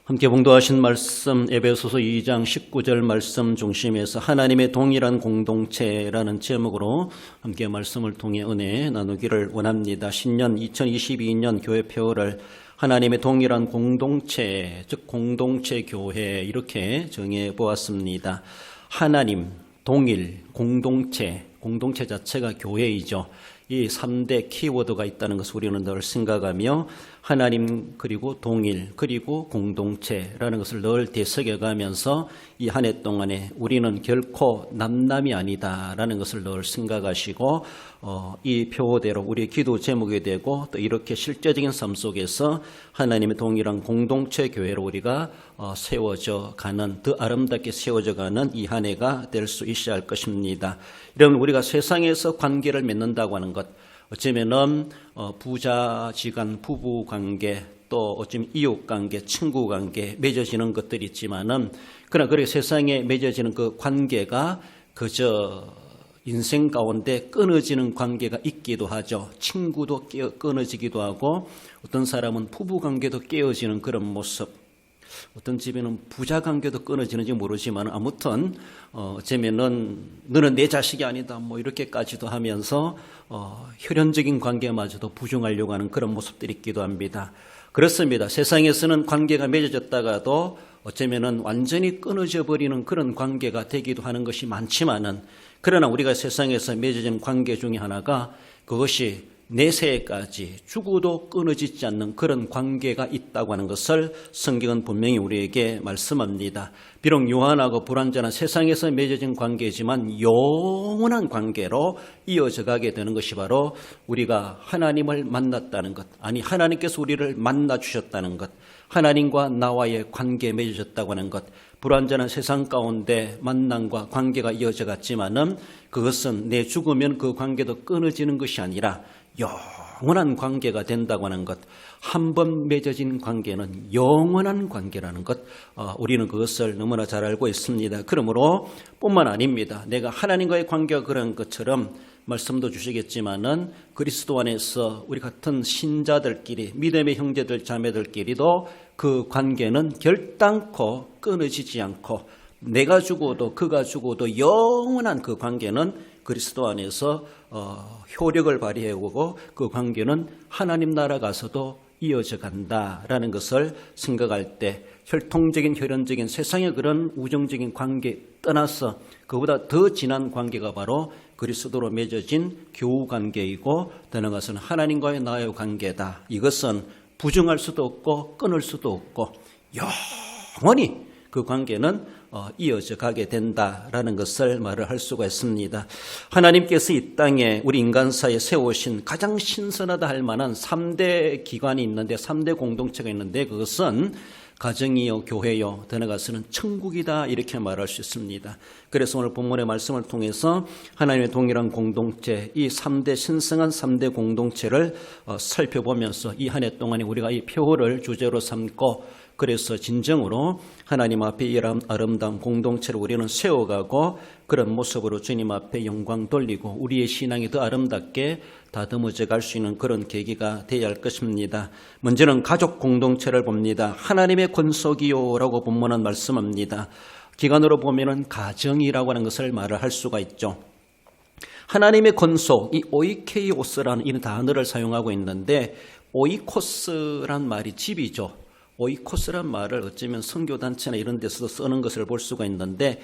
함께 봉독하신 말씀 에베소서 2장 19절 말씀 중심에서 하나님의 동일한 공동체라는 제목으로 함께 말씀을 통해 은혜 나누기를 원합니다. 신년 2022년 교회 표어를 하나님의 동일한 공동체, 즉 공동체 교회 이렇게 정해 보았습니다. 하나님, 동일, 공동체 자체가 교회이죠. 이 3대 키워드가 있다는 것을 우리는 늘 생각하며 하나님 그리고 동일 그리고 공동체라는 것을 늘 되새겨가면서 이 한 해 동안에 우리는 결코 남남이 아니다라는 것을 늘 생각하시고 이 표어대로 우리의 기도 제목이 되고 또 이렇게 실제적인 삶 속에서 하나님의 동일한 공동체 교회로 우리가 세워져 가는, 더 아름답게 세워져 가는 이 한 해가 될 수 있어야 할 것입니다. 여러분, 우리가 세상에서 관계를 맺는다고 하는 것, 어쩌면은 부자지간 부부 관계, 또 어쩌면 이웃 관계, 친구 관계 맺어지는 것들이 있지만은 그러나 그렇게 세상에 맺어지는 그 관계가 그저 인생 가운데 끊어지는 관계가 있기도 하죠. 친구도 끊어지기도 하고 어떤 사람은 부부 관계도 깨어지는 그런 모습, 어떤 집에는 부자 관계도 끊어지는지 모르지만 아무튼 어쩌면은 너는 내 자식이 아니다 뭐 이렇게까지도 하면서 혈연적인 관계마저도 부정하려고 하는 그런 모습들이 있기도 합니다. 그렇습니다. 세상에서는 관계가 맺어졌다가도 어쩌면은 완전히 끊어져 버리는 그런 관계가 되기도 하는 것이 많지만은, 그러나 우리가 세상에서 맺어진 관계 중에 하나가 그것이 내세까지 죽어도 끊어지지 않는 그런 관계가 있다고 하는 것을 성경은 분명히 우리에게 말씀합니다. 비록 요한하고 불완전한 세상에서 맺어진 관계지만 영원한 관계로 이어져 가게 되는 것이 바로 우리가 하나님을 만났다는 것, 아니 하나님께서 우리를 만나 주셨다는 것, 하나님과 나와의 관계에 맺어졌다고 하는 것, 불완전한 세상 가운데 만남과 관계가 이어져 갔지만은 그것은 내 죽으면 그 관계도 끊어지는 것이 아니라 영원한 관계가 된다고 하는 것, 한 번 맺어진 관계는 영원한 관계라는 것, 우리는 그것을 너무나 잘 알고 있습니다. 그러므로 뿐만 아닙니다. 내가 하나님과의 관계가 그런 것처럼 말씀도 주시겠지만은 그리스도 안에서 우리 같은 신자들끼리, 믿음의 형제들 자매들끼리도 그 관계는 결단코 끊어지지 않고 내가 죽어도 그가 죽어도 영원한 그 관계는 그리스도 안에서 효력을 발휘해오고 그 관계는 하나님 나라 가서도 이어져 간다라는 것을 생각할 때 혈통적인 혈연적인 세상의 그런 우정적인 관계 떠나서 그보다 더 진한 관계가 바로 그리스도로 맺어진 교우 관계이고 더 나아가서는 하나님과의 나의 관계다. 이것은 부정할 수도 없고 끊을 수도 없고 영원히 그 관계는 이어져 가게 된다라는 것을 말을 할 수가 있습니다. 하나님께서 이 땅에 우리 인간사에 세우신 가장 신선하다 할 만한 3대 기관이 있는데, 3대 공동체가 있는데 그것은 가정이요, 교회요, 더 나아가서는 천국이다 이렇게 말할 수 있습니다. 그래서 오늘 본문의 말씀을 통해서 하나님의 동일한 공동체, 이 3대 신성한 3대 공동체를 살펴보면서 이 한 해 동안에 우리가 이 표어를 주제로 삼고 그래서 진정으로 하나님 앞에 이 아름다운 공동체를 우리는 세워가고 그런 모습으로 주님 앞에 영광 돌리고 우리의 신앙이 더 아름답게 다듬어져 갈 수 있는 그런 계기가 되어야 할 것입니다. 먼저는 가족 공동체를 봅니다. 하나님의 권속이요라고 본문은 말씀합니다. 기관으로 보면은 가정이라고 하는 것을 말을 할 수가 있죠. 하나님의 권속, 이 오이케이오스라는 이 단어를 사용하고 있는데 오이코스란 말이 집이죠. 오이코스란 말을 어쩌면 선교단체나 이런 데서도 쓰는 것을 볼 수가 있는데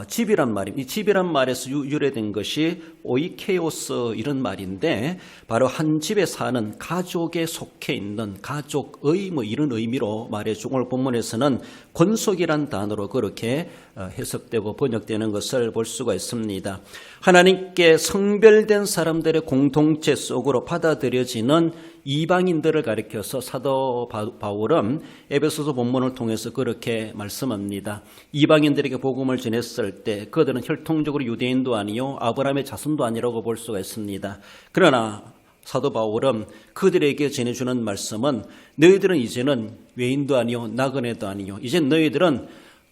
집이란 말입니다. 이 집이란 말에서 유래된 것이 오이케오스 이런 말인데 바로 한 집에 사는 가족에 속해 있는 가족의 뭐 이런 의미로 말해주고 오늘 본문에서는 권속이란 단어로 그렇게 해석되고 번역되는 것을 볼 수가 있습니다. 하나님께 성별된 사람들의 공동체 속으로 받아들여지는 이방인들을 가리켜서 사도 바울은 에베소서 본문을 통해서 그렇게 말씀합니다. 이방인들에게 복음을 전했을 때 그들은 혈통적으로 유대인도 아니요 아브라함의 자손도 아니라고 볼 수가 있습니다. 그러나 사도 바울은 그들에게 전해주는 말씀은 너희들은 이제는 외인도 아니요 나그네도 아니요 이제 너희들은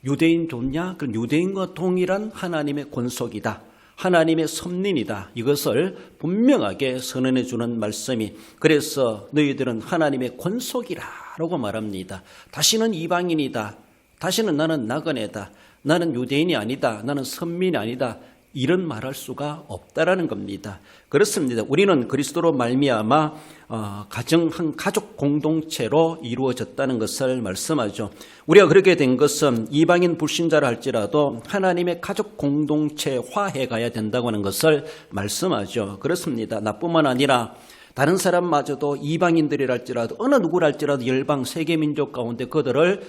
유대인 좋냐? 그럼 유대인과 동일한 하나님의 권속이다. 하나님의 섭린이다. 이것을 분명하게 선언해 주는 말씀이, 그래서 너희들은 하나님의 권속이라 라고 말합니다. 다시는 이방인이다. 다시는 나는 나그네다. 나는 유대인이 아니다. 나는 선민이 아니다. 이런 말할 수가 없다라는 겁니다. 그렇습니다. 우리는 그리스도로 말미암아 한 가족 공동체로 이루어졌다는 것을 말씀하죠. 우리가 그렇게 된 것은 이방인 불신자라 할지라도 하나님의 가족 공동체화해 가야 된다고 하는 것을 말씀하죠. 그렇습니다. 나뿐만 아니라 다른 사람마저도 이방인들이랄지라도 어느 누구랄지라도 열방 세계민족 가운데 그들을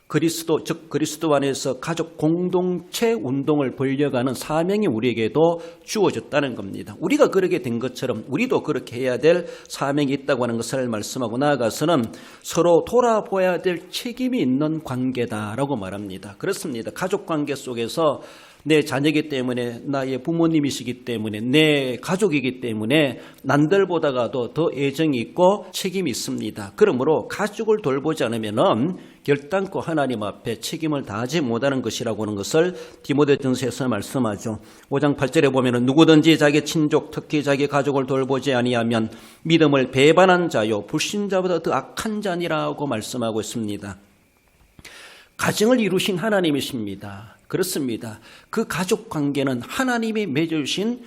그리스도 안에서 가족 공동체 운동을 벌려가는 사명이 우리에게도 주어졌다는 겁니다. 우리가 그렇게 된 것처럼 우리도 그렇게 해야 될 사명이 있다고 하는 것을 말씀하고 나아가서는 서로 돌아보아야 될 책임이 있는 관계다라고 말합니다. 그렇습니다. 가족 관계 속에서 내 자녀이기 때문에 나의 부모님이시기 때문에 내 가족이기 때문에 남들보다가도 더 애정이 있고 책임이 있습니다. 그러므로 가족을 돌보지 않으면 결단코 하나님 앞에 책임을 다하지 못하는 것이라고 하는 것을 디모데전서에서 말씀하죠. 5장 8절에 보면 누구든지 자기 친족 특히 자기 가족을 돌보지 아니하면 믿음을 배반한 자요 불신자보다 더 악한 자니라고 말씀하고 있습니다. 가정을 이루신 하나님이십니다. 그렇습니다. 그 가족 관계는 하나님이 맺어주신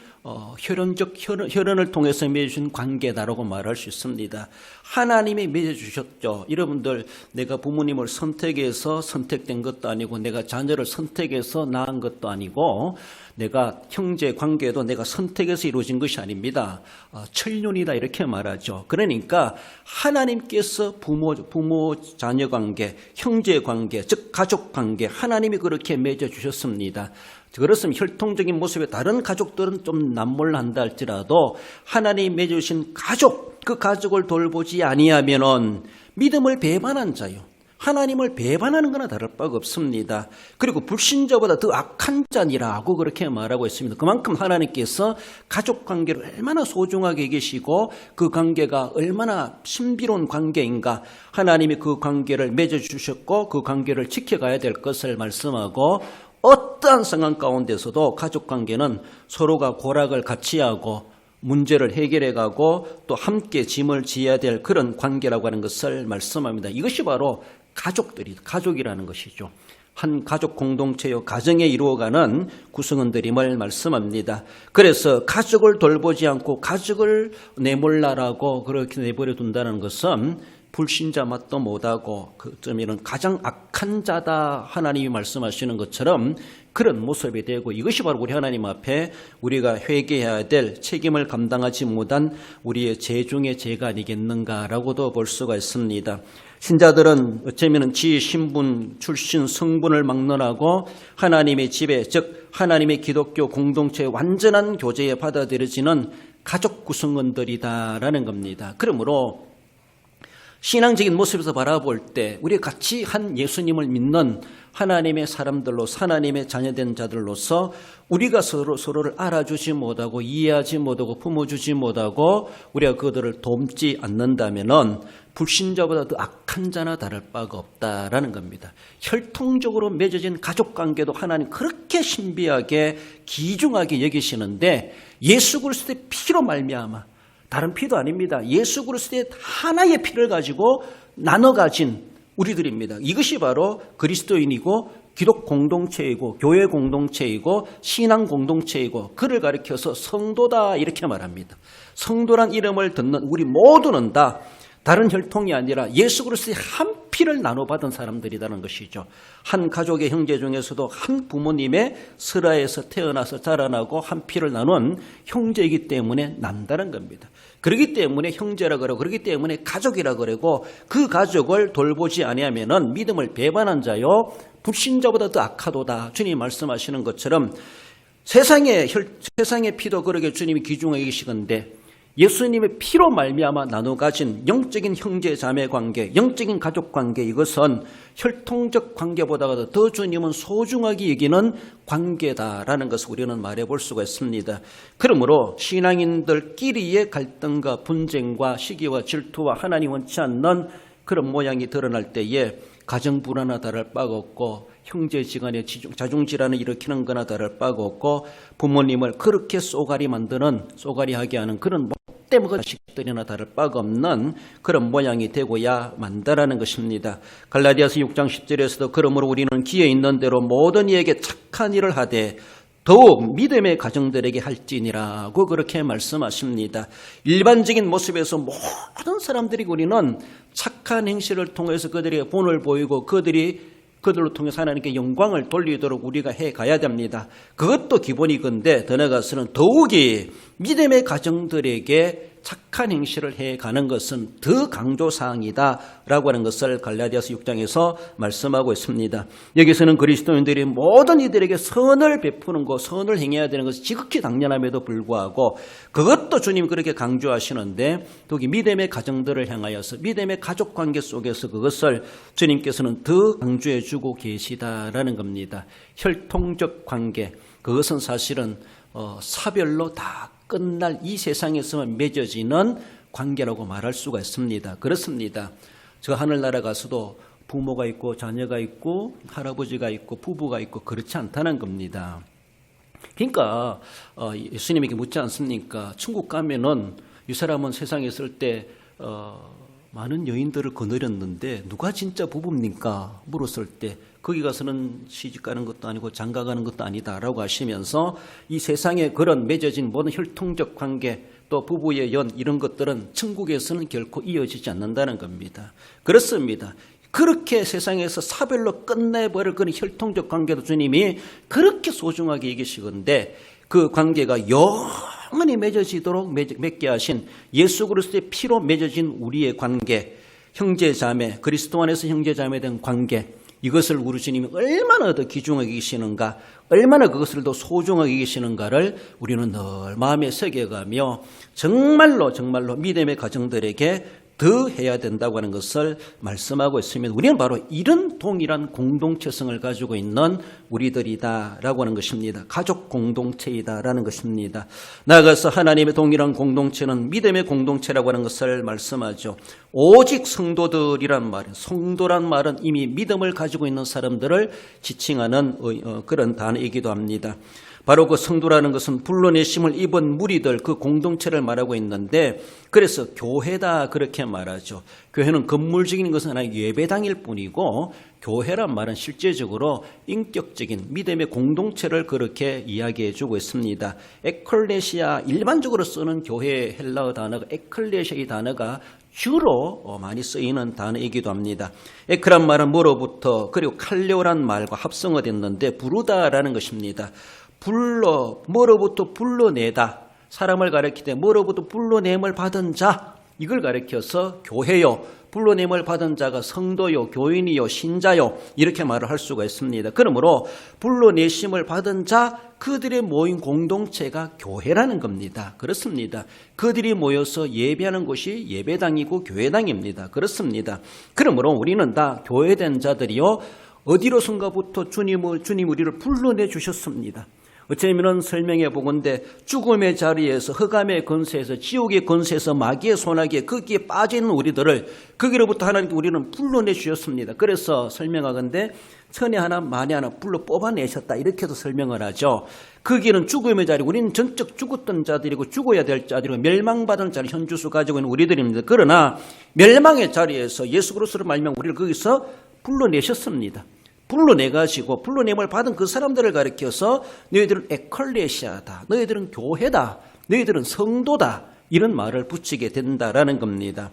혈연을 통해서 맺어주신 관계다라고 말할 수 있습니다. 하나님이 맺어주셨죠. 여러분들 내가 부모님을 선택해서 선택된 것도 아니고 내가 자녀를 선택해서 낳은 것도 아니고 내가 형제 관계도 내가 선택해서 이루어진 것이 아닙니다. 천륜이다 이렇게 말하죠. 그러니까 하나님께서 부모 자녀 관계, 형제 관계, 즉 가족 관계 하나님이 그렇게 맺어주셨습니다. 그렇습니다. 혈통적인 모습의 다른 가족들은 좀 남몰한다 할지라도 하나님이 맺어주신 가족, 그 가족을 돌보지 아니하면은 믿음을 배반한 자요. 하나님을 배반하는 거나 다를 바가 없습니다. 그리고 불신자보다 더 악한 자니라고 그렇게 말하고 있습니다. 그만큼 하나님께서 가족 관계를 얼마나 소중하게 계시고 그 관계가 얼마나 신비로운 관계인가 하나님이 그 관계를 맺어주셨고 그 관계를 지켜가야 될 것을 말씀하고 어떠한 상황 가운데서도 가족 관계는 서로가 고락을 같이 하고 문제를 해결해 가고 또 함께 짐을 지어야 될 그런 관계라고 하는 것을 말씀합니다. 이것이 바로 가족이라는 것이죠. 한 가족 공동체요 가정에 이루어가는 구성원들임을 말씀합니다. 그래서 가족을 돌보지 않고 가족을 내몰라라고 그렇게 내버려 둔다는 것은 불신자 맛도 못하고 그점에는 가장 악한 자다 하나님이 말씀하시는 것처럼 그런 모습이 되고 이것이 바로 우리 하나님 앞에 우리가 회개해야 될 책임을 감당하지 못한 우리의 죄 중의 죄가 아니겠는가라고도 볼 수가 있습니다. 신자들은 어쩌면 지 신분, 출신, 성분을 막론하고 하나님의 집에 즉 하나님의 기독교 공동체의 완전한 교제에 받아들여지는 가족 구성원들이다라는 겁니다. 그러므로 신앙적인 모습에서 바라볼 때 우리 같이 한 예수님을 믿는 하나님의 사람들로서 하나님의 자녀된 자들로서 우리가 서로를 알아주지 못하고 이해하지 못하고 품어주지 못하고 우리가 그들을 돕지 않는다면은 불신자보다 더 악한 자나 다를 바가 없다라는 겁니다. 혈통적으로 맺어진 가족관계도 하나님 그렇게 신비하게 귀중하게 여기시는데 예수 그리스도의 피로 말미암아 다른 피도 아닙니다. 예수 그리스도의 하나의 피를 가지고 나눠 가진 우리들입니다. 이것이 바로 그리스도인이고 기독 공동체이고 교회 공동체이고 신앙 공동체이고 그를 가리켜서 성도다 이렇게 말합니다. 성도란 이름을 듣는 우리 모두는 다 다른 혈통이 아니라 예수 그리스도의 한 피를 나눠받은 사람들이라는 것이죠. 한 가족의 형제 중에서도 한 부모님의 슬하에서 태어나서 자라나고 한 피를 나눈 형제이기 때문에 난다는 겁니다. 그렇기 때문에 형제라 그러고 그렇기 때문에 가족이라 그러고 그 가족을 돌보지 아니하면은 믿음을 배반한 자요 불신자보다 더 악하도다. 주님이 말씀하시는 것처럼 세상의 피도 그러게 주님이 귀중하게 계시건데 예수님의 피로 말미암아 나눠 가진 영적인 형제 자매 관계, 영적인 가족 관계 이것은 혈통적 관계보다도 더 주님은 소중하게 여기는 관계다라는 것을 우리는 말해볼 수가 있습니다. 그러므로 신앙인들끼리의 갈등과 분쟁과 시기와 질투와 하나님 원치 않는 그런 모양이 드러날 때에 가정 불화나 다를 바가 없고 형제지간의 자중질환을 일으키는 거나 다를 바가 없고 부모님을 그렇게 쏘가리 하게 하는 그런 때 먹은 자식들이나 다를 바가 없는 그런 모양이 되고야 만다라는 것입니다. 갈라디아서 6장 10절에서도 그러므로 우리는 기에 있는 대로 모든 이에게 착한 일을 하되 더욱 믿음의 가정들에게 할지니라고 그렇게 말씀하십니다. 일반적인 모습에서 모든 사람들이 우리는 착한 행실을 통해서 그들에게 본을 보이고 그들로 통해서 하나님께 영광을 돌리도록 우리가 해가야 됩니다. 그것도 기본이건데 더 나아가서는 더욱이 믿음의 가정들에게 착한 행실을 해가는 것은 더 강조사항이다라고 하는 것을 갈라디아서 6장에서 말씀하고 있습니다. 여기서는 그리스도인들이 모든 이들에게 선을 베푸는 것, 선을 행해야 되는 것이 지극히 당연함에도 불구하고 그것도 주님 그렇게 강조하시는데 더욱이 믿음의 가정들을 향하여서 믿음의 가족관계 속에서 그것을 주님께서는 더 강조해 주고 계시다라는 겁니다. 혈통적 관계, 그것은 사실은 사별로 다 끝날 이 세상에서만 맺어지는 관계라고 말할 수가 있습니다. 그렇습니다. 저 하늘나라 가서도 부모가 있고 자녀가 있고 할아버지가 있고 부부가 있고 그렇지 않다는 겁니다. 그러니까 예수님에게 묻지 않습니까? 천국 가면은 이 사람은 세상에 있을 때 많은 여인들을 거느렸는데 누가 진짜 부부입니까? 물었을 때 거기 가서는 시집 가는 것도 아니고 장가 가는 것도 아니다라고 하시면서 이 세상에 그런 맺어진 모든 혈통적 관계 또 부부의 연 이런 것들은 천국에서는 결코 이어지지 않는다는 겁니다. 그렇습니다. 그렇게 세상에서 사별로 끝내버릴 그런 혈통적 관계도 주님이 그렇게 소중하게 여기시건데 그 관계가 영원히 맺어지도록 맺게 하신 예수 그리스도의 피로 맺어진 우리의 관계, 형제자매, 그리스도 안에서 형제자매에 대한 관계, 이것을 우리 주님이 얼마나 더 귀중하게 계시는가, 얼마나 그것을 더 소중하게 계시는가를 우리는 늘 마음에 새겨가며 정말로 믿음의 가정들에게 더 해야 된다고 하는 것을 말씀하고 있습니다. 우리는 바로 이런 동일한 공동체성을 가지고 있는 우리들이다라고 하는 것입니다. 가족 공동체이다라는 것입니다. 나아가서 하나님의 동일한 공동체는 믿음의 공동체라고 하는 것을 말씀하죠. 오직 성도들이란 말은, 성도란 말은 이미 믿음을 가지고 있는 사람들을 지칭하는 그런 단어이기도 합니다. 바로 그 성도라는 것은 불러내심을 입은 무리들 그 공동체를 말하고 있는데 그래서 교회다 그렇게 말하죠. 교회는 건물적인 것은 아니라 예배당일 뿐이고 교회란 말은 실제적으로 인격적인 믿음의 공동체를 그렇게 이야기해 주고 있습니다. 에클레시아, 일반적으로 쓰는 교회의 헬라어 단어가 에클레시아 이 단어가 주로 많이 쓰이는 단어이기도 합니다. 에크란 말은 뭐로부터 그리고 칼레오란 말과 합성어됐는데 부르다라는 것입니다. 뭐로부터 불러내다, 사람을 가리키되 뭐로부터 불러냄을 받은 자, 이걸 가리켜서 교회요, 불러냄을 받은 자가 성도요, 교인이요, 신자요 이렇게 말을 할 수가 있습니다. 그러므로 불러내심을 받은 자, 그들의 모인 공동체가 교회라는 겁니다. 그렇습니다. 그들이 모여서 예배하는 곳이 예배당이고 교회당입니다. 그렇습니다. 그러므로 우리는 다 교회된 자들이요, 어디로선가부터 주님 우리를 불러내 주셨습니다. 어쩌면 설명해 보건대 죽음의 자리에서 흑암의 권세에서 지옥의 권세에서 마귀의 손아귀에 거기에 빠진 우리들을 거기로부터 하나님께 우리는 불러내 주셨습니다. 그래서 설명하건대 천에 하나 만에 하나 불러 뽑아내셨다 이렇게도 설명을 하죠. 거기는 죽음의 자리, 우리는 전적 죽었던 자들이고 죽어야 될 자들이고 멸망받은 자리 현주수 가지고 있는 우리들입니다. 그러나 멸망의 자리에서 예수 그리스도를 말미암아 우리를 거기서 불러내셨습니다. 불러내가지고 불러냄을 받은 그 사람들을 가리켜서 너희들은 에클레시아다, 너희들은 교회다, 너희들은 성도다 이런 말을 붙이게 된다라는 겁니다.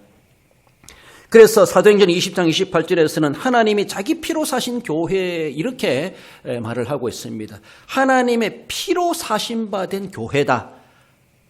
그래서 사도행전 20장 28절에서는 하나님이 자기 피로 사신 교회 이렇게 말을 하고 있습니다. 하나님의 피로 사신 바 된 교회다.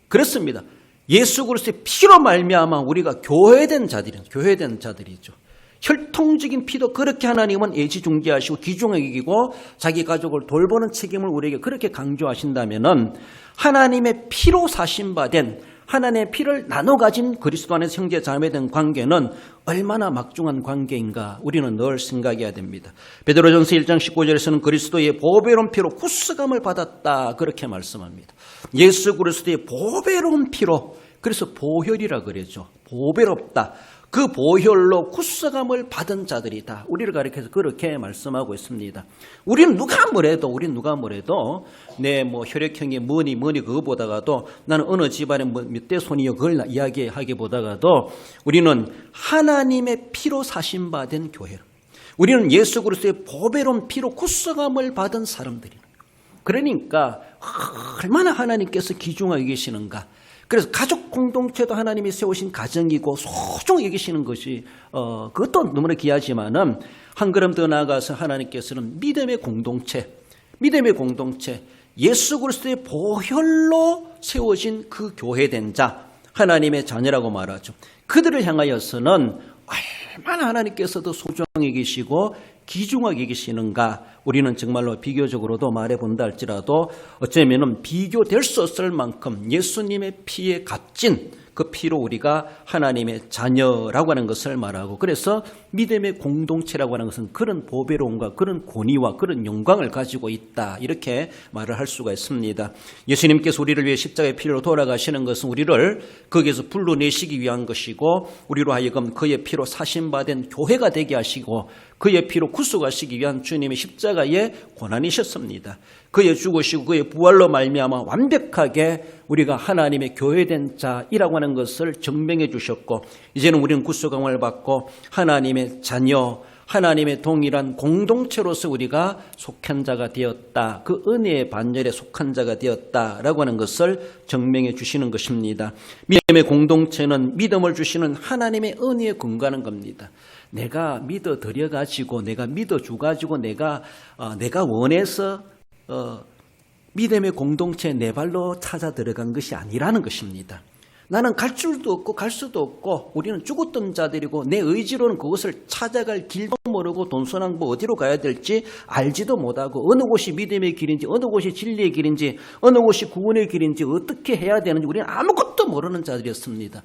그렇습니다. 예수 그리스도의 피로 말미암아 우리가 교회된 자들이죠. 혈통적인 피도 그렇게 하나님은 애지중지하시고 귀중하게 여기고 자기 가족을 돌보는 책임을 우리에게 그렇게 강조하신다면은 하나님의 피로 사신 바 된 하나님의 피를 나눠 가진 그리스도 안에서 형제 자매 된 관계는 얼마나 막중한 관계인가 우리는 늘 생각해야 됩니다. 베드로전서 1장 19절에서는 그리스도의 보배로운 피로 구속함을 받았다 그렇게 말씀합니다. 예수 그리스도의 보배로운 피로, 그래서 보혈이라 그러죠. 보배롭다. 그 보혈로 구속함을 받은 자들이다. 우리를 가리켜서 그렇게 말씀하고 있습니다. 우리는 누가 뭐래도 내 뭐 혈액형이 뭐니 그거보다가도 나는 어느 집안에 몇 대 손이요 그걸 이야기하기보다가도 우리는 하나님의 피로 사심받은 교회. 우리는 예수 그리스도의 보배로운 피로 구속함을 받은 사람들이에요. 그러니까 얼마나 하나님께서 귀중하게 계시는가. 그래서 가족 공동체도 하나님이 세우신 가정이고 소중히 여기시는 것이 그것도 너무나 귀하지만은 한 걸음 더 나아가서 하나님께서는 믿음의 공동체 예수 그리스도의 보혈로 세워진 그 교회된 자 하나님의 자녀라고 말하죠. 그들을 향하여서는 얼마나 하나님께서도 소중히 계시고 귀중하게 계시는가 우리는 정말로 비교적으로도 말해본다 할지라도 어쩌면 비교될 수 없을 만큼 예수님의 피에 값진 그 피로 우리가 하나님의 자녀라고 하는 것을 말하고 그래서 믿음의 공동체라고 하는 것은 그런 보배로움과 그런 권위와 그런 영광을 가지고 있다 이렇게 말을 할 수가 있습니다. 예수님께서 우리를 위해 십자가의 피로 돌아가시는 것은 우리를 거기에서 불러내시기 위한 것이고 우리로 하여금 그의 피로 사심받은 교회가 되게 하시고 그의 피로 구속하시기 위한 주님의 십자가의 고난이셨습니다. 그의 죽으시고 그의 부활로 말미암아 완벽하게 우리가 하나님의 교회된 자이라고 하는 것을 증명해 주셨고 이제는 우리는 구속함을 받고 하나님의 자녀 하나님의 동일한 공동체로서 우리가 속한 자가 되었다. 그 은혜의 반열에 속한 자가 되었다라고 하는 것을 증명해 주시는 것입니다. 믿음의 공동체는 믿음을 주시는 하나님의 은혜에 근거하는 겁니다. 내가 믿어드려가지고 내가 믿어주가지고 내가 원해서 믿음의 공동체에 내 발로 찾아 들어간 것이 아니라는 것입니다. 나는 갈 줄도 없고 갈 수도 없고 우리는 죽었던 자들이고 내 의지로는 그것을 찾아갈 길도 모르고 돈선왕부 어디로 가야 될지 알지도 못하고 어느 곳이 믿음의 길인지 어느 곳이 진리의 길인지 어느 곳이 구원의 길인지 어떻게 해야 되는지 우리는 아무것도 모르는 자들이었습니다.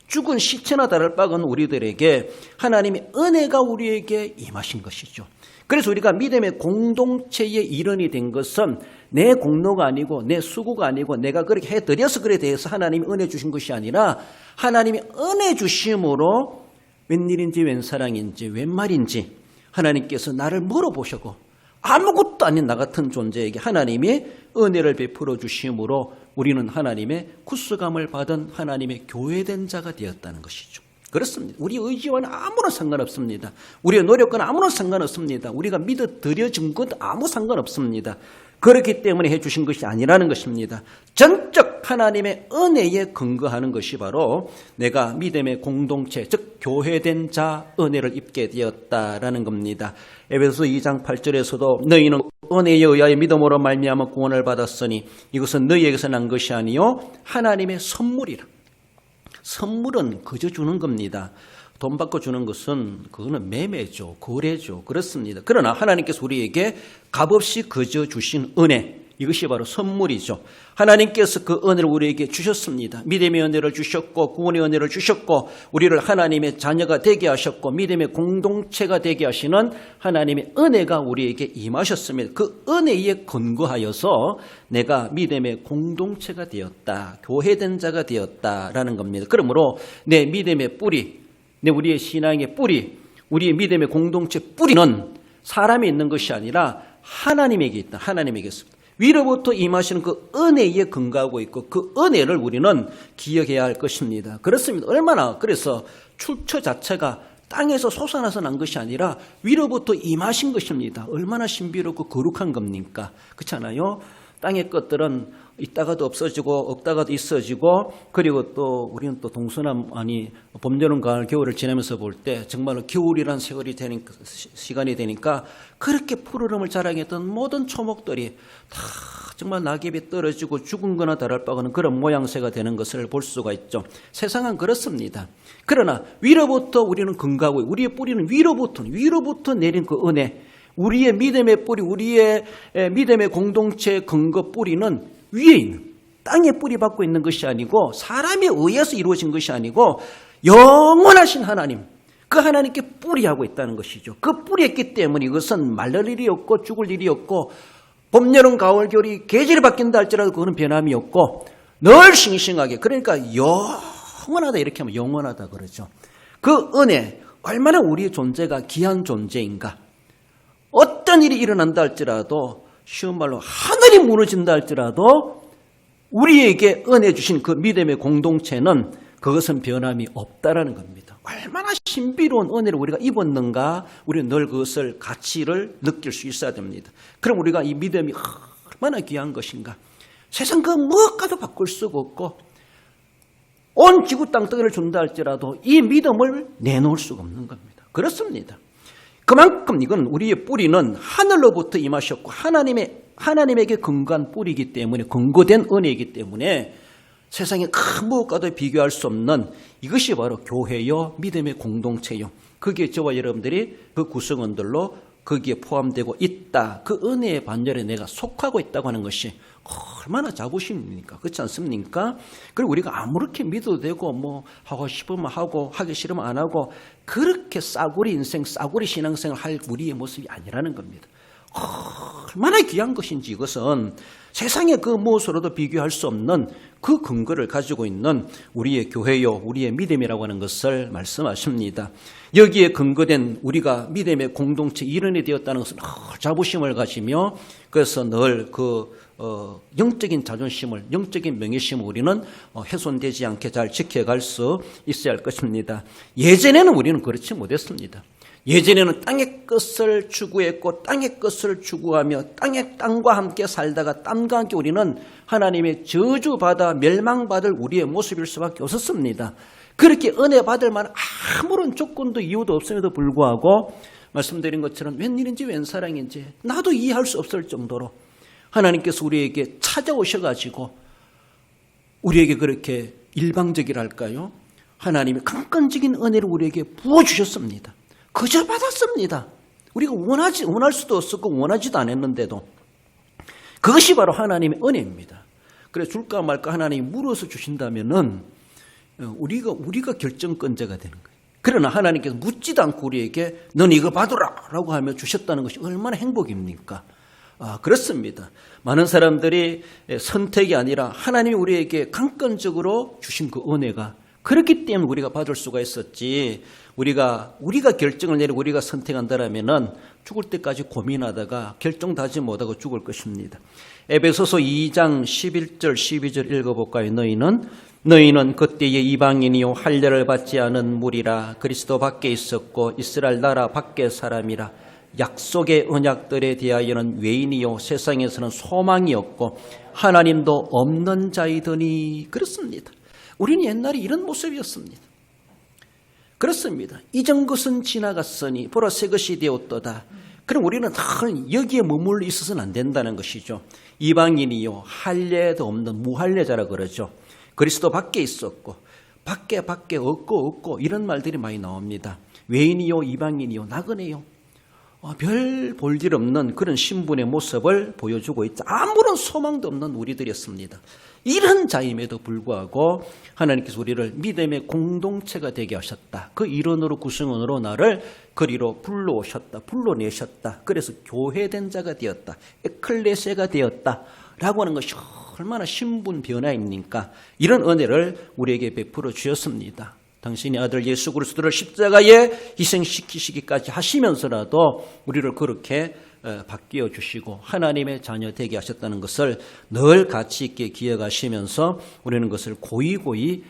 죽은 시체나 다를 바가 없는 우리들에게 하나님의 은혜가 우리에게 임하신 것이죠. 그래서 우리가 믿음의 공동체의 일원이 된 것은 내 공로가 아니고 내 수고가 아니고 내가 그렇게 해드려서 그래 대해서 하나님이 은혜 주신 것이 아니라 하나님이 은혜 주심으로 웬일인지 웬사랑인지 웬말인지 하나님께서 나를 물어보시고 아무것도 아닌 나 같은 존재에게 하나님이 은혜를 베풀어 주심으로 우리는 하나님의 구속함을 받은 하나님의 교회된 자가 되었다는 것이죠. 그렇습니다. 우리 의지와는 아무런 상관없습니다. 우리의 노력과는 아무런 상관없습니다. 우리가 믿어드려진 것 아무 상관없습니다. 그렇기 때문에 해주신 것이 아니라는 것입니다. 전적 하나님의 은혜에 근거하는 것이 바로 내가 믿음의 공동체 즉 교회된 자 은혜를 입게 되었다라는 겁니다. 에베소서 2장 8절에서도 너희는 은혜에 의하여 믿음으로 말미암아 구원을 받았으니 이것은 너희에게서 난 것이 아니요 하나님의 선물이라. 선물은 그저 주는 겁니다. 돈 받고 주는 것은 그거는 매매죠. 거래죠. 그렇습니다. 그러나 하나님께서 우리에게 값없이 그저 주신 은혜 이것이 바로 선물이죠. 하나님께서 그 은혜를 우리에게 주셨습니다. 믿음의 은혜를 주셨고 구원의 은혜를 주셨고 우리를 하나님의 자녀가 되게 하셨고 믿음의 공동체가 되게 하시는 하나님의 은혜가 우리에게 임하셨습니다. 그 은혜에 근거하여서 내가 믿음의 공동체가 되었다. 교회된 자가 되었다라는 겁니다. 그러므로 내 믿음의 뿌리 우리의 신앙의 뿌리, 우리의 믿음의 공동체 뿌리는 사람이 있는 것이 아니라 하나님에게 있다. 하나님에게 있습니다. 위로부터 임하시는 그 은혜에 근거하고 있고 그 은혜를 우리는 기억해야 할 것입니다. 그렇습니다. 얼마나 그래서 출처 자체가 땅에서 솟아나서 난 것이 아니라 위로부터 임하신 것입니다. 얼마나 신비롭고 거룩한 겁니까? 그렇지 않아요? 땅의 것들은 있다가도 없어지고 없다가도 있어지고 그리고 또 우리는 또 동서남 봄, 여름, 가을, 겨울을 지내면서 볼 때 정말로 겨울이란 세월이 되니까 시간이 되니까 그렇게 푸르름을 자랑했던 모든 초목들이 다 정말 낙엽이 떨어지고 죽은 거나 다를 바가 없는 그런 모양새가 되는 것을 볼 수가 있죠. 세상은 그렇습니다. 그러나 위로부터 우리는 근거하고 우리의 뿌리는 위로부터 내린 그 은혜 우리의 믿음의 뿌리, 우리의 믿음의 공동체 근거 뿌리는 위에 있는 땅에 뿌리 받고 있는 것이 아니고 사람에 의해서 이루어진 것이 아니고 영원하신 하나님, 그 하나님께 뿌리하고 있다는 것이죠. 그 뿌리에 있기 때문에 이것은 말릴 일이 없고 죽을 일이 없고 봄, 여름, 가을, 겨울이 계절이 바뀐다 할지라도 그거는 변함이 없고 늘 싱싱하게 그러니까 영원하다 이렇게 하면 영원하다 그러죠. 그 은혜, 얼마나 우리의 존재가 귀한 존재인가. 어떤 일이 일어난다 할지라도, 쉬운 말로 하늘이 무너진다 할지라도 우리에게 은혜 주신 그 믿음의 공동체는 그것은 변함이 없다라는 겁니다. 얼마나 신비로운 은혜를 우리가 입었는가, 우리는 늘 그것을 가치를 느낄 수 있어야 됩니다. 그럼 우리가 이 믿음이 얼마나 귀한 것인가. 세상 그 무엇과도 바꿀 수가 없고 온 지구 땅덩이를 준다 할지라도 이 믿음을 내놓을 수가 없는 겁니다. 그렇습니다. 그만큼 이건 우리의 뿌리는 하늘로부터 임하셨고 하나님에게 근거한 뿌리이기 때문에, 근거된 은혜이기 때문에 세상에 큰 무엇과도 비교할 수 없는 이것이 바로 교회요, 믿음의 공동체요. 그게 저와 여러분들이 그 구성원들로 거기에 포함되고 있다. 그 은혜의 반열에 내가 속하고 있다고 하는 것이 얼마나 자부심입니까? 그렇지 않습니까? 그리고 우리가 아무렇게 믿어도 되고 뭐 하고 싶으면 하고 하기 싫으면 안 하고 그렇게 싸구리 인생, 싸구리 신앙생활 할 우리의 모습이 아니라는 겁니다. 얼마나 귀한 것인지 이것은 세상의 그 무엇으로도 비교할 수 없는 그 근거를 가지고 있는 우리의 교회요, 우리의 믿음이라고 하는 것을 말씀하십니다. 여기에 근거된 우리가 믿음의 공동체 일원이 되었다는 것은 자부심을 가지며 그래서 늘 영적인 자존심을, 영적인 명예심을 우리는 훼손되지 않게 잘 지켜갈 수 있어야 할 것입니다. 예전에는 우리는 그렇지 못했습니다. 예전에는 땅의 것을 추구했고 땅의 것을 추구하며 땅과 함께 살다가 땀과 함께 우리는 하나님의 저주받아 멸망받을 우리의 모습일 수밖에 없었습니다. 그렇게 은혜 받을 만한 아무런 조건도 이유도 없음에도 불구하고 말씀드린 것처럼 웬일인지 웬사랑인지 나도 이해할 수 없을 정도로 하나님께서 우리에게 찾아오셔가지고 우리에게 그렇게 일방적이랄까요? 하나님의 강건적인 은혜를 우리에게 부어주셨습니다. 그저 받았습니다. 우리가 원할 수도 없었고 원하지도 않았는데도 그것이 바로 하나님의 은혜입니다. 그래서 줄까 말까 하나님이 물어서 주신다면은 우리가 결정권자가 되는 거예요. 그러나 하나님께서 묻지도 않고 우리에게 넌 이거 받으라 라고 하며 주셨다는 것이 얼마나 행복입니까? 그렇습니다. 많은 사람들이 선택이 아니라 하나님이 우리에게 강권적으로 주신 그 은혜가 그렇기 때문에 우리가 받을 수가 있었지, 우리가 결정을 내리고 우리가 선택한다라면은 죽을 때까지 고민하다가 결정 다지 못하고 죽을 것입니다. 에베소서 2장 11절 12절 읽어볼까요? 너희는 그때의 이방인이요 할례를 받지 않은 무리라, 그리스도 밖에 있었고 이스라엘 나라 밖의 사람이라, 약속의 언약들에 대하여는 외인이요 세상에서는 소망이 없고 하나님도 없는 자이더니. 그렇습니다. 우리는 옛날에 이런 모습이었습니다. 그렇습니다. 이전 것은 지나갔으니 보라 새 것이 되었도다. 그럼 우리는 여기에 머물러 있어서는 안 된다는 것이죠. 이방인이요 할례도 없는 무할례자라 그러죠. 그리스도 밖에 있었고 밖에 없고 이런 말들이 많이 나옵니다. 외인이요 이방인이요 나그네요. 별 볼일 없는 그런 신분의 모습을 보여주고 있자 아무런 소망도 없는 우리들이었습니다. 이런 자임에도 불구하고 하나님께서 우리를 믿음의 공동체가 되게 하셨다. 그 일원으로 구성원으로 나를 그리로 불러내셨다. 그래서 교회된 자가 되었다. 에클레시아가 되었다. 라고 하는 것이 얼마나 신분 변화입니까? 이런 은혜를 우리에게 베풀어 주셨습니다. 당신의 아들 예수 그리스도를 십자가에 희생시키시기까지 하시면서라도 우리를 그렇게 바뀌어 주시고 하나님의 자녀 되게 하셨다는 것을 늘 가치 있게 기억하시면서 우리는 그것을 고이고이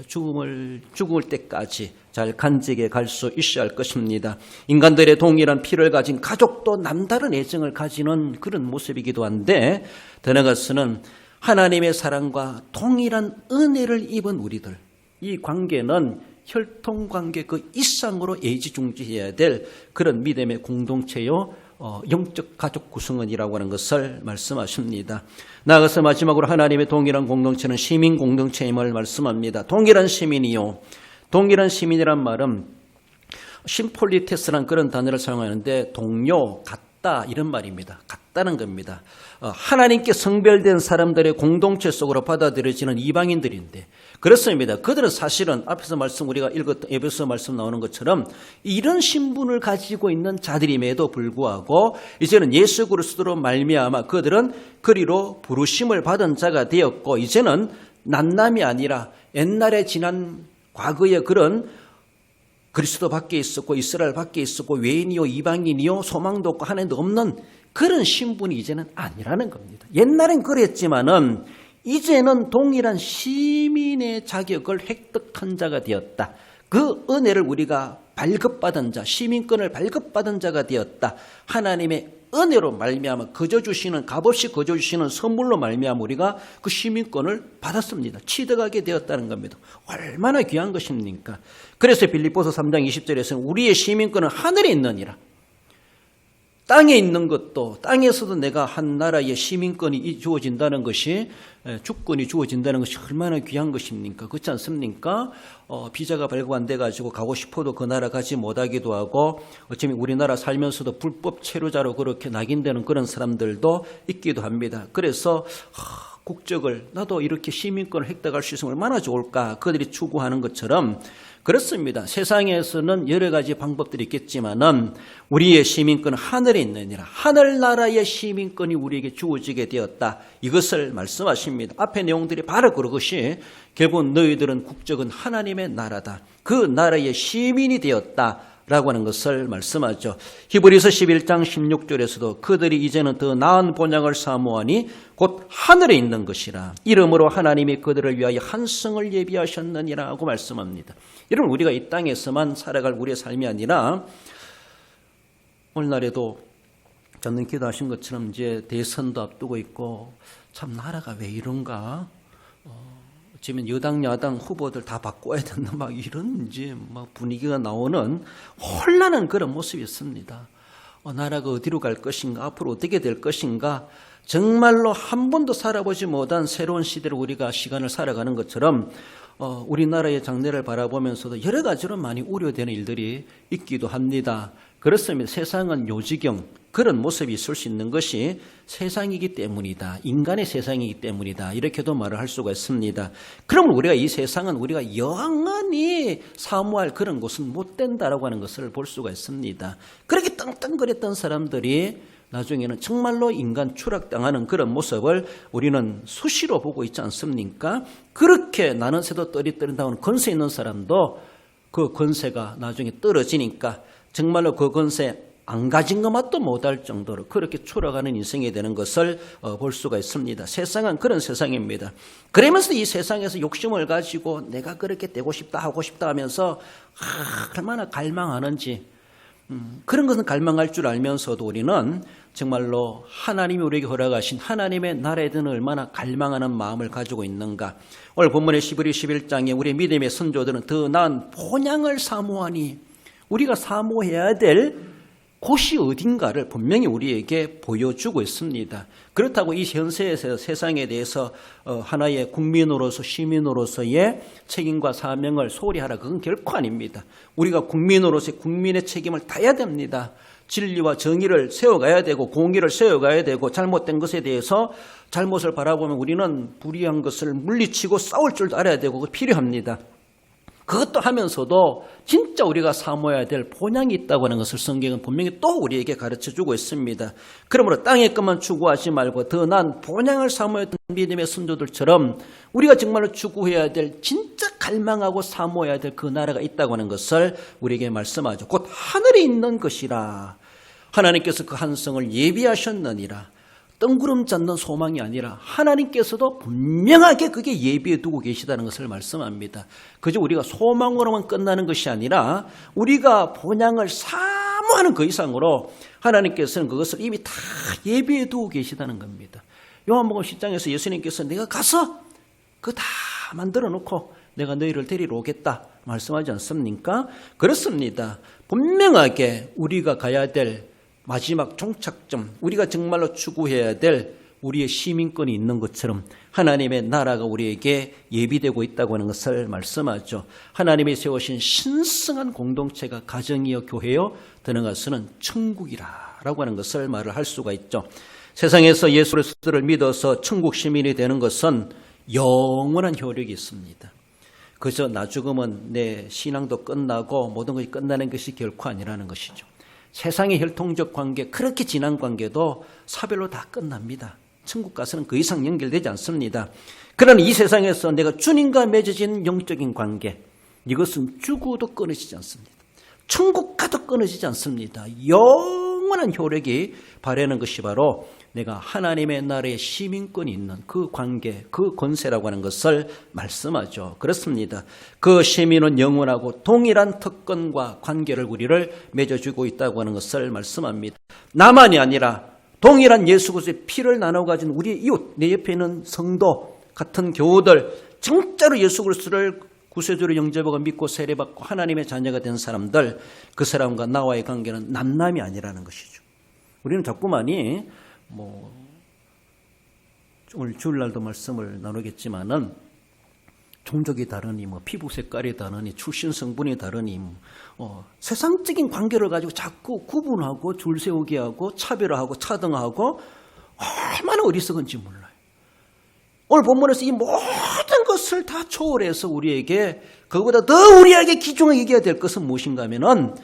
죽을 때까지 잘 간직해 갈 수 있어야 할 것입니다. 인간들의 동일한 피를 가진 가족도 남다른 애정을 가지는 그런 모습이기도 한데, 더 나아가서는 하나님의 사랑과 동일한 은혜를 입은 우리들, 이 관계는 혈통관계 그 이상으로 애지중지해야 될 그런 믿음의 공동체요, 영적 가족 구성원이라고 하는 것을 말씀하십니다. 나아가서 마지막으로 하나님의 동일한 공동체는 시민 공동체임을 말씀합니다. 동일한 시민이요. 동일한 시민이란 말은 심폴리테스라는 그런 단어를 사용하는데 동료, 같다 이런 말입니다. 같다는 겁니다. 하나님께 성별된 사람들의 공동체 속으로 받아들여지는 이방인들인데 그렇습니다. 그들은 사실은 앞에서 우리가 읽었던 에베소 말씀 나오는 것처럼 이런 신분을 가지고 있는 자들임에도 불구하고 이제는 예수 그리스도로 말미암아 그들은 그리로 부르심을 받은 자가 되었고 이제는 난남이 아니라 옛날에 지난 과거의 그런 그리스도 밖에 있었고 이스라엘 밖에 있었고 외인이요 이방인이요 소망도 없고 하나님도 없는 그런 신분이 이제는 아니라는 겁니다. 옛날엔 그랬지만은 이제는 동일한 시민의 자격을 획득한 자가 되었다. 그 은혜를 우리가 발급받은 자, 시민권을 발급받은 자가 되었다. 하나님의 은혜로 말미암아 거저 주시는, 값없이 거저 주시는 선물로 말미암아 우리가 그 시민권을 받았습니다. 취득하게 되었다는 겁니다. 얼마나 귀한 것입니까? 그래서 빌립보서 3장 20절에서는 우리의 시민권은 하늘에 있느니라. 땅에 있는 것도, 땅에서도 내가 한 나라의 시민권이 주어진다는 것이, 주권이 주어진다는 것이 얼마나 귀한 것입니까? 그렇지 않습니까? 비자가 발급 안 돼가지고 가고 싶어도 그 나라 가지 못하기도 하고, 어쩌면 우리나라 살면서도 불법 체류자로 그렇게 낙인되는 그런 사람들도 있기도 합니다. 그래서 국적을, 나도 이렇게 시민권을 획득할 수 있으면 얼마나 좋을까? 그들이 추구하는 것처럼 그렇습니다. 세상에서는 여러 가지 방법들이 있겠지만은 우리의 시민권은 하늘에 있느니라. 하늘나라의 시민권이 우리에게 주어지게 되었다. 이것을 말씀하십니다. 앞의 내용들이 바로 그것이 결국 너희들은 국적은 하나님의 나라다. 그 나라의 시민이 되었다. 라고 하는 것을 말씀하죠. 히브리서 11장 16절에서도 그들이 이제는 더 나은 본향을 사모하니 곧 하늘에 있는 것이라. 이러므로 하나님이 그들을 위하여 한 성을 예비하셨느니라고 말씀합니다. 여러분, 우리가 이 땅에서만 살아갈 우리의 삶이 아니라 오늘날에도 저는 기도하신 것처럼 이제 대선도 앞두고 있고 참 나라가 왜 이런가? 지금 여당 야당 후보들 다 바꿔야 된다 막 이런 이제 막 분위기가 나오는 혼란한 그런 모습이 있습니다. 나라가 어디로 갈 것인가, 앞으로 어떻게 될 것인가, 정말로 한 번도 살아보지 못한 새로운 시대를 우리가 시간을 살아가는 것처럼 우리나라의 장래를 바라보면서도 여러 가지로 많이 우려되는 일들이 있기도 합니다. 그렇습니다. 세상은 요지경, 그런 모습이 있을 수 있는 것이 세상이기 때문이다. 인간의 세상이기 때문이다. 이렇게도 말을 할 수가 있습니다. 그러면 우리가 이 세상은 우리가 영원히 사모할 그런 곳은 못 된다라고 하는 것을 볼 수가 있습니다. 그렇게 떵떵거렸던 사람들이 나중에는 정말로 인간 추락당하는 그런 모습을 우리는 수시로 보고 있지 않습니까? 그렇게 나는 새도 떨이 떨린다는 권세 있는 사람도 그 권세가 나중에 떨어지니까 정말로 그 권세 안 가진 것만도 못할 정도로 그렇게 추락하는 인생이 되는 것을 볼 수가 있습니다. 세상은 그런 세상입니다. 그러면서 이 세상에서 욕심을 가지고 내가 그렇게 되고 싶다 하고 싶다 하면서 얼마나 갈망하는지, 그런 것은 갈망할 줄 알면서도 우리는 정말로 하나님이 우리에게 허락하신 하나님의 나라에 대한 얼마나 갈망하는 마음을 가지고 있는가. 오늘 본문의 히브리 11장에 우리 믿음의 선조들은 더 나은 본향을 사모하니, 우리가 사모해야 될 곳이 어딘가를 분명히 우리에게 보여주고 있습니다. 그렇다고 이 현세에서 세상에 대해서 하나의 국민으로서 시민으로서의 책임과 사명을 소홀히 하라, 그건 결코 아닙니다. 우리가 국민으로서 국민의 책임을 다해야 됩니다. 진리와 정의를 세워가야 되고 공의를 세워가야 되고 잘못된 것에 대해서 잘못을 바라보면 우리는 불의한 것을 물리치고 싸울 줄도 알아야 되고 필요합니다. 그것도 하면서도 진짜 우리가 사모해야 될 본향이 있다고 하는 것을 성경은 분명히 또 우리에게 가르쳐주고 있습니다. 그러므로 땅의 것만 추구하지 말고 더 나은 본향을 사모했던 믿음의 선조들처럼 우리가 정말로 추구해야 될, 진짜 갈망하고 사모해야 될 그 나라가 있다고 하는 것을 우리에게 말씀하죠. 곧 하늘에 있는 것이라. 하나님께서 그 한 성을 예비하셨느니라. 뜬구름 잡는 소망이 아니라 하나님께서도 분명하게 그게 예비해 두고 계시다는 것을 말씀합니다. 그저 우리가 소망으로만 끝나는 것이 아니라 우리가 본향을 사모하는 그 이상으로 하나님께서는 그것을 이미 다 예비해 두고 계시다는 겁니다. 요한복음 10장에서 예수님께서 내가 가서 그거 다 만들어 놓고 내가 너희를 데리러 오겠다 말씀하지 않습니까? 그렇습니다. 분명하게 우리가 가야 될 마지막 종착점, 우리가 정말로 추구해야 될 우리의 시민권이 있는 것처럼 하나님의 나라가 우리에게 예비되고 있다고 하는 것을 말씀하죠. 하나님이 세우신 신성한 공동체가 가정이여 교회여 되는 것은 천국이라고 하는 것을 말을 할 수가 있죠. 세상에서 예수 그리스도를 믿어서 천국 시민이 되는 것은 영원한 효력이 있습니다. 그저 나 죽으면 내 신앙도 끝나고 모든 것이 끝나는 것이 결코 아니라는 것이죠. 세상의 혈통적 관계, 그렇게 진한 관계도 사별로 다 끝납니다. 천국 가서는 그 이상 연결되지 않습니다. 그러나 이 세상에서 내가 주님과 맺어진 영적인 관계, 이것은 죽어도 끊어지지 않습니다. 천국과도 끊어지지 않습니다. 영원한 효력이 발휘하는 것이 바로 내가 하나님의 나라의 시민권이 있는 그 관계, 그 권세라고 하는 것을 말씀하죠. 그렇습니다. 그 시민은 영원하고 동일한 특권과 관계를 우리를 맺어주고 있다고 하는 것을 말씀합니다. 나만이 아니라 동일한 예수 그리스도의 피를 나눠 가진 우리의 이웃, 내 옆에 있는 성도 같은 교우들, 진짜로 예수 그리스도를 구세주로 영접하고 믿고 세례받고 하나님의 자녀가 된 사람들, 그 사람과 나와의 관계는 남남이 아니라는 것이죠. 우리는 자꾸만이 오늘 주일날도 말씀을 나누겠지만은 종족이 다르니 피부 색깔이 다르니 출신 성분이 다르니 세상적인 관계를 가지고 자꾸 구분하고 줄 세우게 하고 차별화하고 차등하고 얼마나 어리석은지 몰라요. 오늘 본문에서 이 모든 것을 다 초월해서 우리에게 그보다 더 우리에게 귀중하게 얘기해야 될 것은 무엇인가 하면은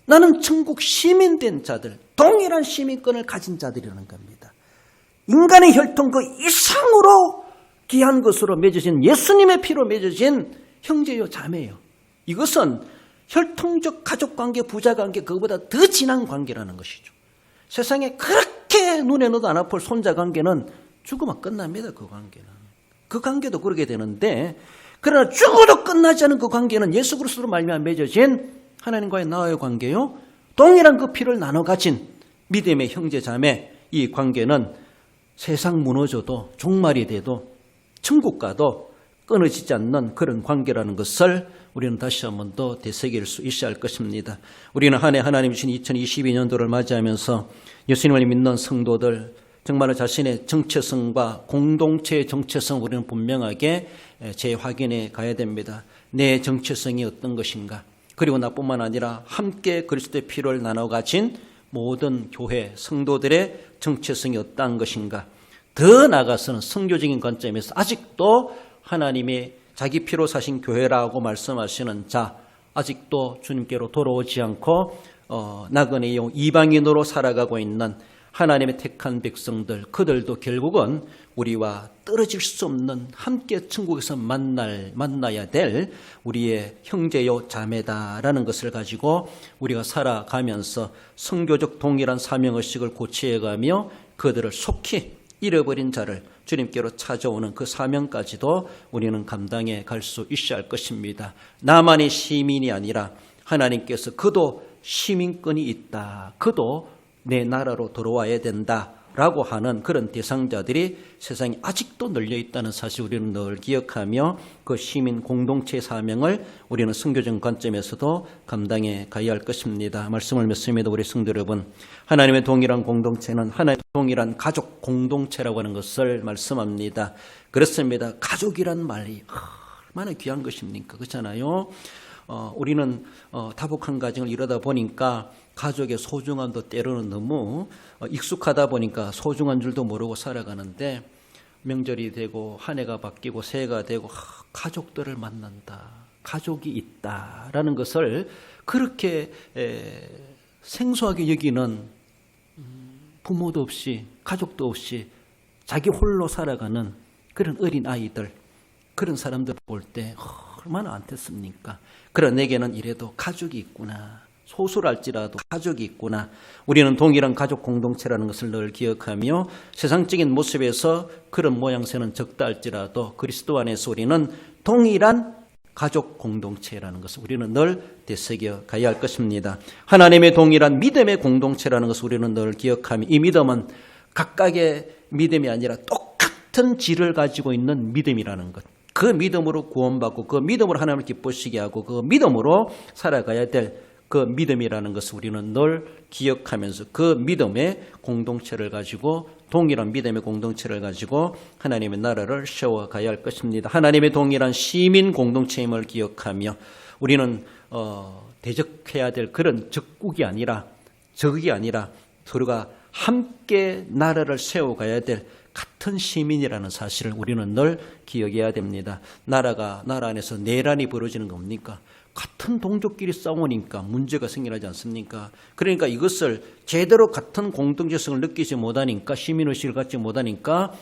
나는 천국 시민된 자들, 동일한 시민권을 가진 자들이라는 겁니다. 인간의 혈통 그 이상으로 귀한 것으로 맺어진 예수님의 피로 맺어진 형제요 자매요. 이것은 혈통적 가족관계, 부자관계 그거보다 더 진한 관계라는 것이죠. 세상에 그렇게 눈에 넣어도 안 아플 손자관계는 죽으면 끝납니다. 그 관계는. 그 관계도 그렇게 되는데 그러나 죽어도 끝나지 않은 그 관계는 예수 그리스도로 말미암아 맺어진 하나님과의 나와의 관계요. 동일한 그 피를 나눠 가진 믿음의 형제 자매 이 관계는 세상 무너져도 종말이 돼도 천국과도 끊어지지 않는 그런 관계라는 것을 우리는 다시 한 번 더 되새길 수 있어야 할 것입니다. 우리는 한 해 하나님 주신 2022년도를 맞이하면서 예수님을 믿는 성도들 정말로 자신의 정체성과 공동체의 정체성 우리는 분명하게 재확인해 가야 됩니다. 내 정체성이 어떤 것인가. 그리고 나뿐만 아니라 함께 그리스도의 피를 나눠 가진 모든 교회 성도들의 정체성이 어떠한 것인가. 더 나아가서는 선교적인 관점에서 아직도 하나님이 자기 피로 사신 교회라고 말씀하시는 자 아직도 주님께로 돌아오지 않고 나그네 이방인으로 살아가고 있는 하나님의 택한 백성들 그들도 결국은 우리와 떨어질 수 없는 함께 천국에서 만나야 될 우리의 형제요 자매다라는 것을 가지고 우리가 살아가면서 선교적 동일한 사명의식을 고취해가며 그들을 속히 잃어버린 자를 주님께로 찾아오는 그 사명까지도 우리는 감당해 갈 수 있어야 할 것입니다. 나만의 시민이 아니라 하나님께서 그도 시민권이 있다. 그도 내 나라로 들어와야 된다라고 하는 그런 대상자들이 세상에 아직도 널려 있다는 사실 우리는 늘 기억하며 그 시민 공동체 사명을 우리는 선교적 관점에서도 감당해 가야 할 것입니다. 말씀을 맺습니다. 우리 성도 여러분, 하나님의 동일한 공동체는 하나님의 동일한 가족 공동체라고 하는 것을 말씀합니다. 그렇습니다. 가족이란 말이 얼마나 귀한 것입니까? 그렇잖아요. 우리는 다복한 가정을 이루다 보니까 가족의 소중함도 때로는 너무 익숙하다 보니까 소중한 줄도 모르고 살아가는데 명절이 되고 한 해가 바뀌고 새해가 되고 가족들을 만난다. 가족이 있다라는 것을 그렇게 생소하게 여기는 부모도 없이 가족도 없이 자기 홀로 살아가는 그런 어린 아이들 그런 사람들 볼 때 얼마나 안타깝습니까? 그러나 내게는 이래도 가족이 있구나. 소수랄지라도 가족이 있구나. 우리는 동일한 가족 공동체라는 것을 늘 기억하며 세상적인 모습에서 그런 모양새는 적다 할지라도 그리스도 안에서 우리는 동일한 가족 공동체라는 것을 우리는 늘 되새겨 가야 할 것입니다. 하나님의 동일한 믿음의 공동체라는 것을 우리는 늘 기억하며 이 믿음은 각각의 믿음이 아니라 똑같은 질을 가지고 있는 믿음이라는 것. 그 믿음으로 구원받고 그 믿음으로 하나님을 기쁘시게 하고 그 믿음으로 살아가야 될 그 믿음이라는 것을 우리는 늘 기억하면서 그 믿음의 공동체를 가지고 동일한 믿음의 공동체를 가지고 하나님의 나라를 세워가야 할 것입니다. 하나님의 동일한 시민 공동체임을 기억하며 우리는 대적해야 될 그런 적국이 아니라 적이 아니라 서로가 함께 나라를 세워가야 될 같은 시민이라는 사실을 우리는 늘 기억해야 됩니다. 나라 안에서 내란이 벌어지는 겁니까? 같은 동족끼리 싸우니까 문제가 생겨나지 않습니까? 그러니까 이것을 제대로 같은 공동체성을 느끼지 못하니까 시민의식을 갖지 못하니까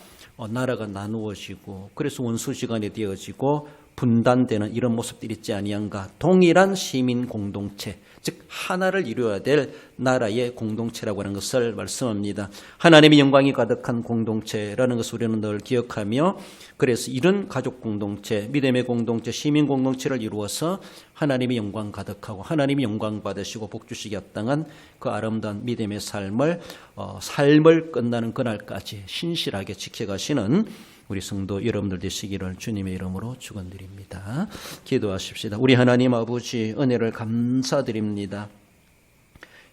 나라가 나누어지고 그래서 원수지간이 되어지고 분단되는 이런 모습들이 있지 아니한가. 동일한 시민 공동체, 즉 하나를 이루어야 될 나라의 공동체라고 하는 것을 말씀합니다. 하나님의 영광이 가득한 공동체라는 것을 우리는 늘 기억하며, 그래서 이런 가족 공동체, 믿음의 공동체, 시민 공동체를 이루어서 하나님의 영광 가득하고 하나님의 영광 받으시고 복 주시기 합당한 그 아름다운 믿음의 삶을 끝나는 그날까지 신실하게 지켜가시는 우리 성도 여러분들 되시기를 주님의 이름으로 축원드립니다. 기도하십시다. 우리 하나님 아버지, 은혜를 감사드립니다.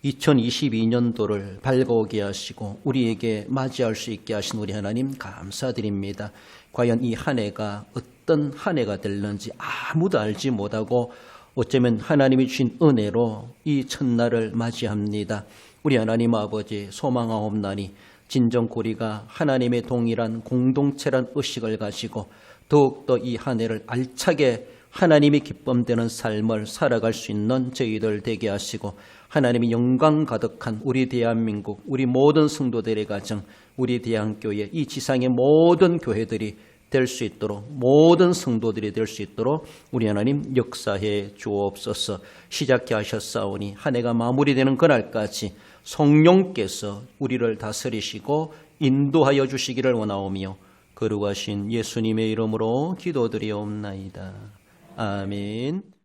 2022년도를 밝아오게 하시고 우리에게 맞이할 수 있게 하신 우리 하나님 감사드립니다. 과연 이 한 해가 어떤 한 해가 될는지 아무도 알지 못하고 어쩌면 하나님이 주신 은혜로 이 첫날을 맞이합니다. 우리 하나님 아버지, 소망하옵나니 진정고리가 하나님의 동일한 공동체란 의식을 가지고 더욱더 이 한 해를 알차게 하나님이 기쁨되는 삶을 살아갈 수 있는 저희들 되게 하시고, 하나님의 영광 가득한 우리 대한민국, 우리 모든 성도들의 가정, 우리 대한교회, 이 지상의 모든 교회들이 될 수 있도록, 모든 성도들이 될 수 있도록 우리 하나님 역사해 주옵소서. 시작해 하셨사오니 한 해가 마무리되는 그날까지 성령께서 우리를 다스리시고 인도하여 주시기를 원하오며 거룩하신 예수님의 이름으로 기도드리옵나이다. 아멘.